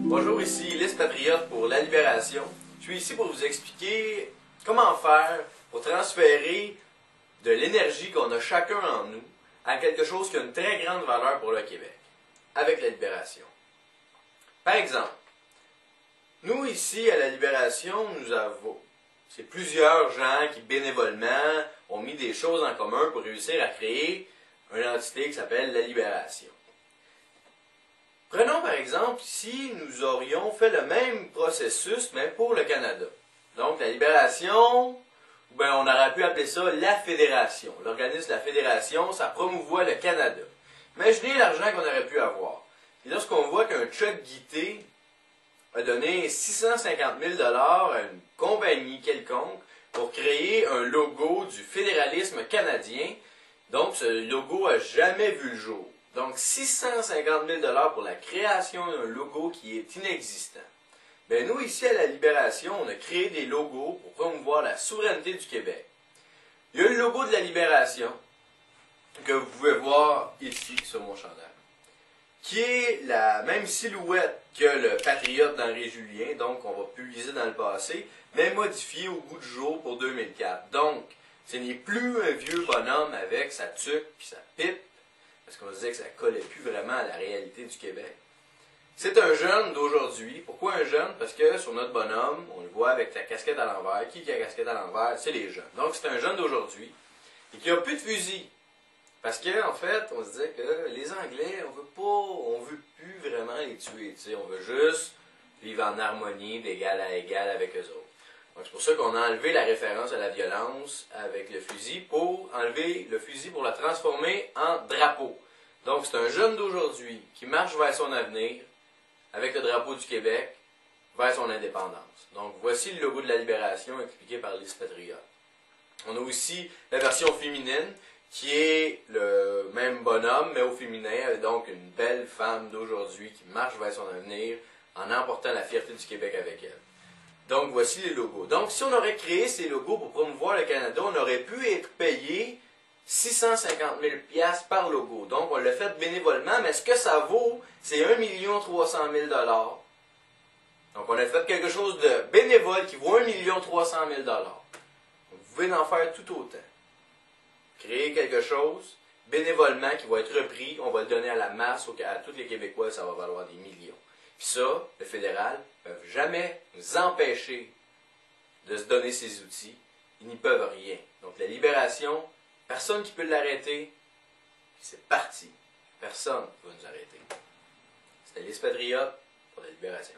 Bonjour, ici Lys Patriote pour La Libération. Je suis ici pour vous expliquer comment faire pour transférer de l'énergie qu'on a chacun en nous à quelque chose qui a une très grande valeur pour le Québec, avec La Libération. Par exemple, nous ici à La Libération, c'est plusieurs gens qui bénévolement ont mis des choses en commun pour réussir à créer une entité qui s'appelle La Libération. Prenons par exemple si nous aurions fait le même processus, mais pour le Canada. Donc la Libération, on aurait pu appeler ça la Fédération. L'organisme de la Fédération, ça promouvoit le Canada. Imaginez l'argent qu'on aurait pu avoir. Et lorsqu'on voit qu'un Chuck Guité a donné 650 000 $ à une compagnie quelconque pour créer un logo du fédéralisme canadien, donc ce logo n'a jamais vu le jour. Donc 650 000 $ pour la création d'un logo qui est inexistant. Nous, ici à La Libération, on a créé des logos pour promouvoir la souveraineté du Québec. Il y a le logo de La Libération, que vous pouvez voir ici sur mon chandail, qui est la même silhouette que le Patriote d'Henri Julien, donc on va puiser dans le passé, mais modifié au goût du jour pour 2004. Donc, ce n'est plus un vieux bonhomme avec sa tuque et sa pipe, parce qu'on se disait que ça ne collait plus vraiment à la réalité du Québec. C'est un jeune d'aujourd'hui. Pourquoi un jeune? Parce que sur notre bonhomme, on le voit avec la casquette à l'envers. Qui a la casquette à l'envers? C'est les jeunes. Donc c'est un jeune d'aujourd'hui et qui n'a plus de fusil. Parce qu'en fait, on se disait que les Anglais, on veut plus vraiment les tuer. On veut juste vivre en harmonie, d'égal à égal avec eux autres. Donc c'est pour ça qu'on a enlevé la référence à la violence avec le fusil pour enlever le fusil pour le transformer en drapeau. Donc c'est un jeune d'aujourd'hui qui marche vers son avenir avec le drapeau du Québec vers son indépendance. Donc voici le logo de La Libération expliqué par Lys Patriote. On a aussi la version féminine qui est le même bonhomme mais au féminin, donc une belle femme d'aujourd'hui qui marche vers son avenir en emportant la fierté du Québec avec elle. Donc, voici les logos. Donc, si on aurait créé ces logos pour promouvoir le Canada, on aurait pu être payé 650 000 $ par logo. Donc, on l'a fait bénévolement, mais ce que ça vaut, c'est 1 300 000 $. Donc, on a fait quelque chose de bénévole qui vaut 1 300 000 $. Vous pouvez en faire tout autant. Créer quelque chose bénévolement qui va être repris, on va le donner à la masse, à tous les Québécois, ça va valoir des millions. Puis ça, le fédéral ne peut jamais nous empêcher de se donner ces outils. Ils n'y peuvent rien. Donc la libération, personne qui peut l'arrêter. C'est parti. Personne ne va nous arrêter. C'était Lys Patriote pour la Libération.